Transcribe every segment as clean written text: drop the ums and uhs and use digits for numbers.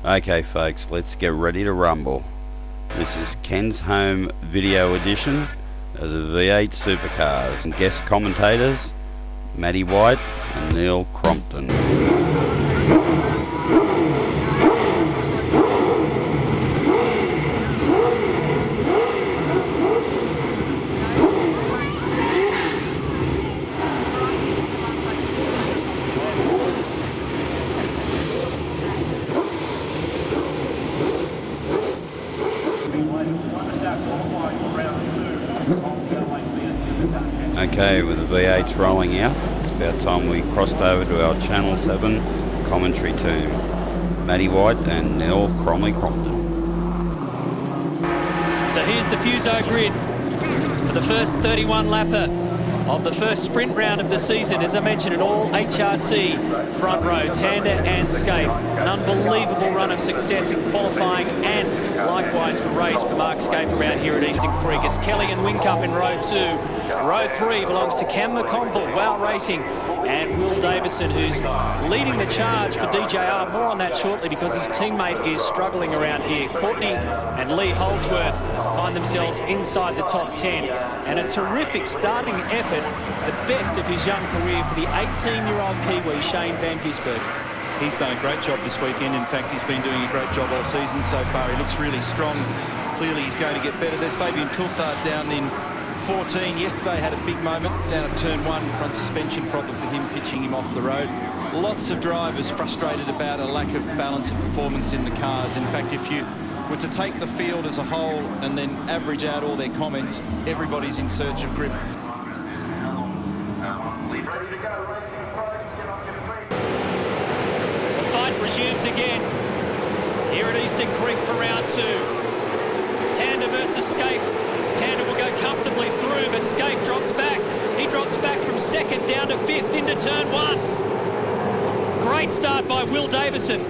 Okay folks, let's get ready to rumble. This is Ken's home video edition of the V8 Supercars. And guest commentators, Matty White and Neil Crompton. Okay, with the V8s rolling out, it's about time we crossed over to our Channel 7 commentary team. Matty White and Neil Crompton. So here's the Fuso grid for the first 31 lapper of the first sprint round of the season. As I mentioned, an all HRT front row, Tander and Scaife. An unbelievable run of success in qualifying and likewise for race for Mark Scaife around here at Eastern Creek. It's Kelly and Whincup in row 2. Row 3 belongs to Cam McConville, Wow Racing, and Will Davison, who's leading the charge for DJR. More on that shortly because his teammate is struggling around here. Courtney and Lee Holdsworth find themselves inside the top 10. And a terrific starting effort, the best of his young career for the 18-year-old Kiwi, Shane Van Gisbergen. He's done a great job this weekend. In fact, he's been doing a great job all season so far. He looks really strong. Clearly, he's going to get better. There's Fabian Coulthard down in 14. Yesterday had a big moment down at turn 1, front suspension problem for him, pitching him off the road. Lots of drivers frustrated about a lack of balance and performance in the cars. In fact, if you were to take the field as a whole and then average out all their comments, everybody's in search of grip. The fight resumes again here at Eastern Creek for round 2. Tander versus Scaife. Tander will go comfortably through, but Scaife drops back. He drops back from 2nd down to 5th into turn 1. Great start by Will Davison.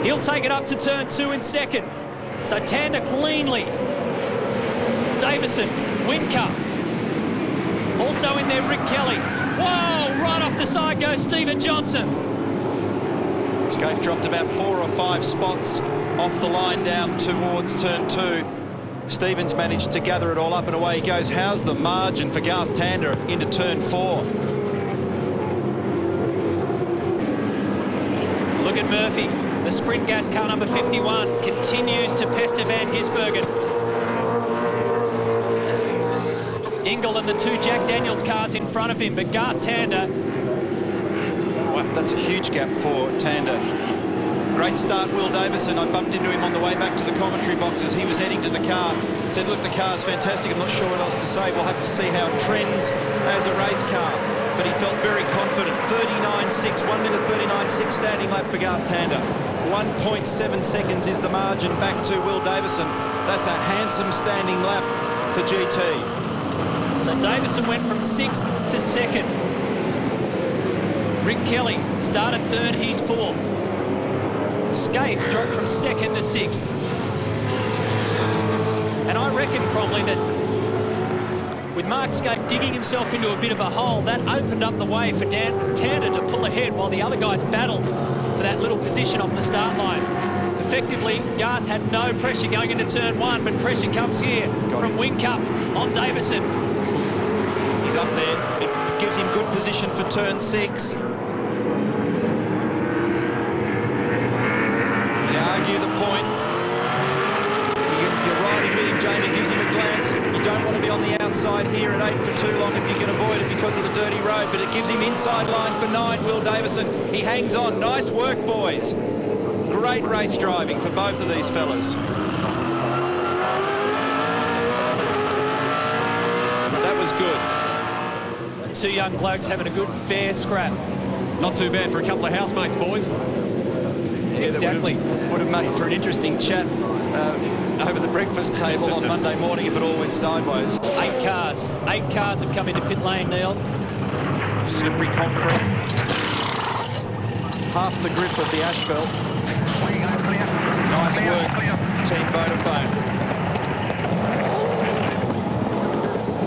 He'll take it up to turn 2 in 2nd. So Tander cleanly. Davison, Whincup. Also in there, Rick Kelly. Whoa, right off the side goes Stephen Johnson. Scaife dropped about 4 or 5 spots off the line down towards turn 2. Stevens managed to gather it all up and away he goes. How's the margin for Garth Tander into turn 4? Look at Murphy. The sprint gas car number 51 continues to pester Van Gisbergen. Ingle and the 2 Jack Daniels cars in front of him, but Garth Tander. Wow, that's a huge gap for Tander. Great start, Will Davison. I bumped into him on the way back to the commentary box as he was heading to the car. Said, look, the car's fantastic. I'm not sure what else to say. We'll have to see how it trends as a race car. But he felt very confident. 39.6, 1 minute 39.6 standing lap for Garth Tander. 1.7 seconds is the margin back to Will Davison. That's a handsome standing lap for GT. So Davison went from 6th to 2nd. Rick Kelly started 3rd, he's 4th. Scaife dropped from 2nd to 6th. And I reckon, Cromley, that with Mark Scaife digging himself into a bit of a hole, that opened up the way for Tander to pull ahead while the other guys battled for that little position off the start line. Effectively, Garth had no pressure going into turn 1, but pressure comes here from Whincup on Davison. He's up there. It gives him good position for turn 6. They argue the point. You're right in William Jamie gives him a glance. You don't want to be on the outside here at 8 for too long if you can avoid it because of the dirty road, but it gives him inside line for 9, Will Davison. He hangs on. Nice work, boys. Great race driving for both of these fellas. That was good. 2 young blokes having a good, fair scrap. Not too bad for a couple of housemates, boys. Exactly. Would have made for an interesting chat over the breakfast table on Monday morning if it all went sideways. 8 cars. 8 cars have come into pit lane, Neil. Slippery concrete. Half the grip of the asphalt. Nice work, Team Vodafone.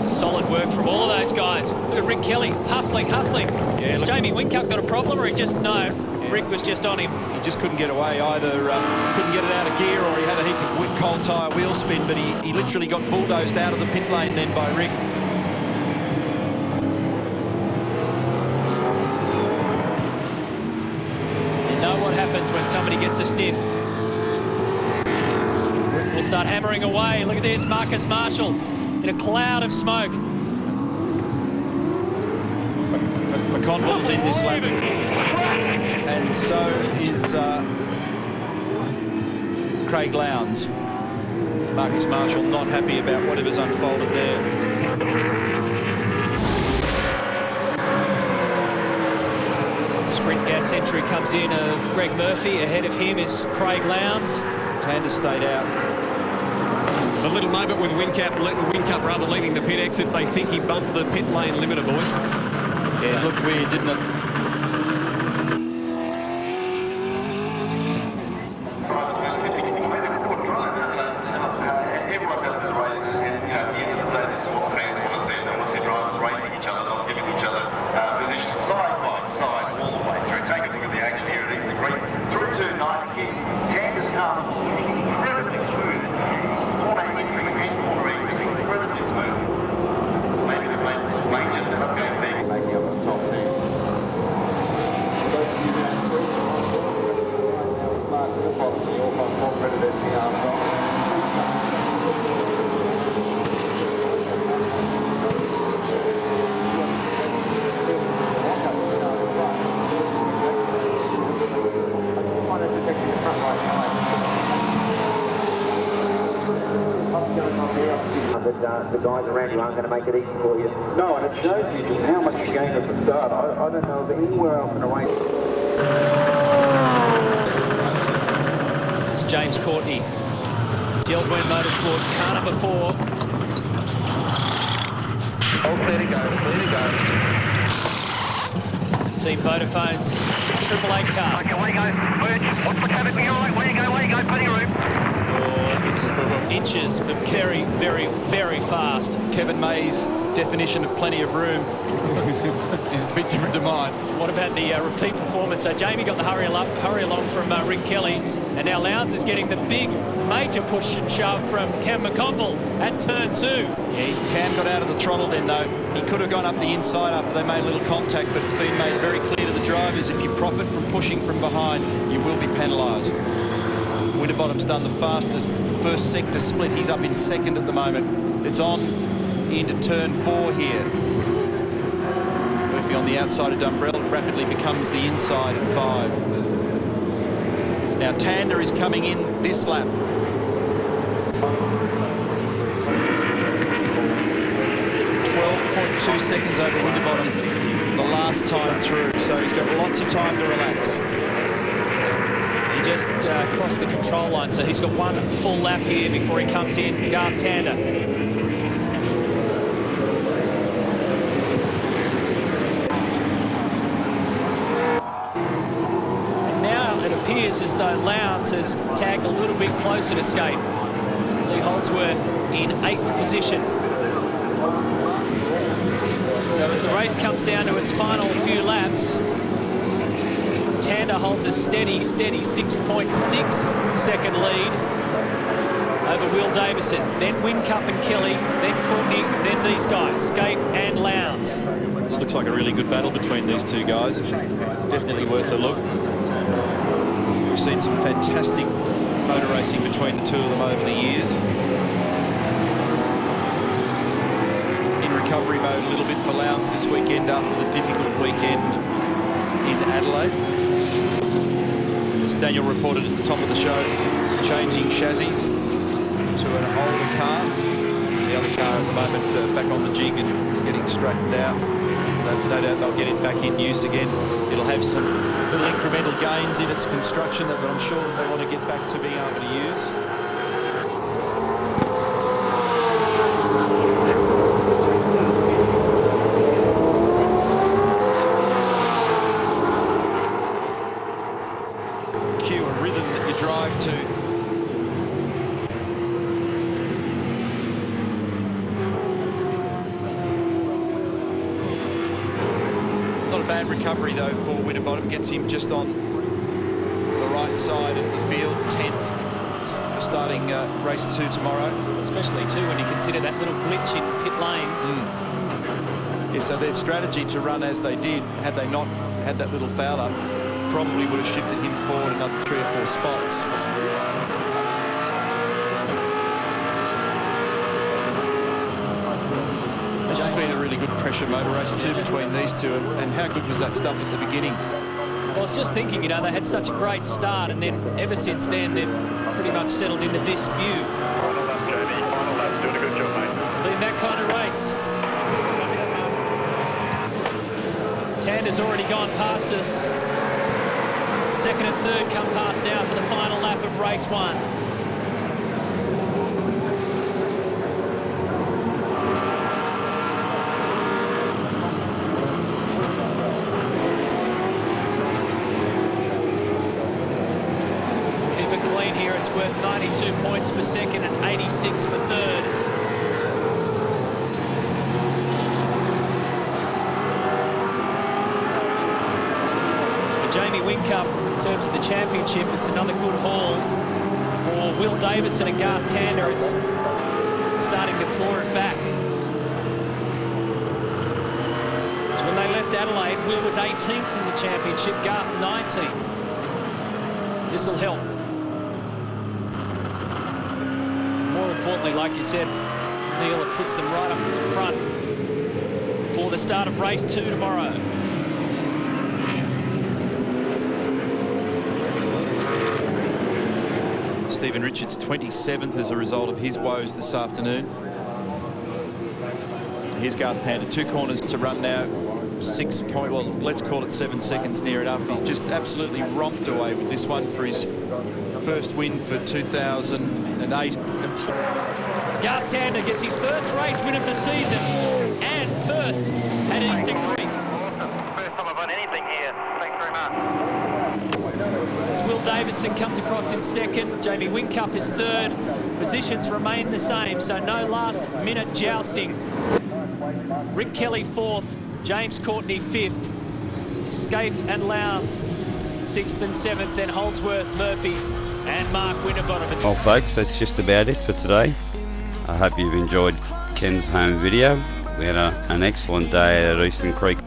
Solid work from all of those guys. Look at Rick Kelly, hustling. Yeah, Has Jamie Whincup got a problem or he just, no, Rick was just on him. just couldn't get away. Either couldn't get it out of gear, or he had a heap of cold tyre wheel spin, but he literally got bulldozed out of the pit lane then by Rick. You know what happens when somebody gets a sniff. We'll start hammering away. Look at this, Marcus Marshall in a cloud of smoke. McConville's in this lap, and so is Craig Lowndes. Marcus Marshall not happy about whatever's unfolded there. Sprint gas entry comes in of Greg Murphy. Ahead of him is Craig Lowndes. Tander stayed out. A little moment with Whincup rather leaving the pit exit. They think he bumped the pit lane limiter, boys. Yeah, it looked weird, didn't it? The guys around you aren't going to make it easy for you. No, and it shows you just how much you gained at the start. I don't know of anywhere else in the race. It's James Courtney. Gelbwin Motorsport, car number 4. All clear to go, clear to go. Team Vodafone's Triple 8 car. Okay, away you go. Merge. What's the traffic? You're all right. Where you go, plenty of room. Inches, but very, very, very fast. Kevin May's definition of plenty of room is a bit different to mine. What about the repeat performance? So Jamie got the hurry along from Rick Kelly, and now Lowndes is getting the big major push and shove from Cam McConville at turn 2. Yeah, Cam got out of the throttle then though. He could have gone up the inside after they made a little contact, but it's been made very clear to the drivers, if you profit from pushing from behind, you will be penalised. Winterbottom's done the fastest first sector split. He's up in second at the moment. It's on into turn 4 here. Murphy on the outside of Dumbrell. It rapidly becomes the inside at 5. Now Tander is coming in this lap. 12.2 seconds over Winterbottom the last time through, so he's got lots of time to relax. He just crossed the control line, so he's got one full lap here before he comes in, Garth Tander. And now it appears as though Lowndes has tagged a little bit closer to Scaife. Lee Holdsworth in 8th position. So as the race comes down to its final few laps, Tander holds a steady 6.6 second lead over Will Davison, then Whincup and Kelly, then Courtney, then these guys, Scaife and Lowndes. This looks like a really good battle between these two guys. Definitely worth a look. We've seen some fantastic motor racing between the two of them over the years. In recovery mode a little bit for Lowndes this weekend after the difficult weekend in Adelaide. As Daniel reported at the top of the show, changing chassis to an older car. The other car at the moment back on the jig and getting straightened out. No doubt they'll get it back in use again. It'll have some little incremental gains in its construction that I'm sure they want to get back to being able to use. Cue a rhythm that you drive to. Not a bad recovery though for Winterbottom. Gets him just on the right right-hand side of the field, 10th, starting race 2 tomorrow. Especially too when you consider that little glitch in pit lane. Yeah, so their strategy to run as they did, had they not had that little foul up, probably would have shifted him forward another 3 or 4 spots. This has been a really good pressure motor race too between these two, and how good was that stuff at the beginning? Well, I was just thinking, you know, they had such a great start, and then ever since then they've pretty much settled into this view. Final lap, Jamie. Final lap. Doing a good job, mate. Been that kind of race. Tander's already gone past us. Second and third come past now for the final lap of race 1. Keep it clean here. It's worth 92 points for second and 86 for third. Jamie Whincup, in terms of the championship, it's another good haul for Will Davison and Garth Tander. It's starting to claw it back. So when they left Adelaide, Will was 18th in the championship, Garth 19th. This will help. More importantly, like you said, Neil, it puts them right up in the front for the start of race 2 tomorrow. Stephen Richards 27th as a result of his woes this afternoon. Here's Garth Tander, 2 corners to run now. let's call it 7 seconds near enough. He's just absolutely romped away with this one for his first win for 2008. Garth Tander gets his first race win of the season and first at Eastern Creek. First time I've won anything here. Thanks very much. As Will Davison comes across in second, Jamie Whincup is third. Positions remain the same, so no last-minute jousting. Rick Kelly fourth, James Courtney fifth, Scaife and Lowndes 6th and 7th, then Holdsworth, Murphy and Mark Winterbottom. Well folks, that's just about it for today. I hope you've enjoyed Ken's home video. We had an excellent day at Eastern Creek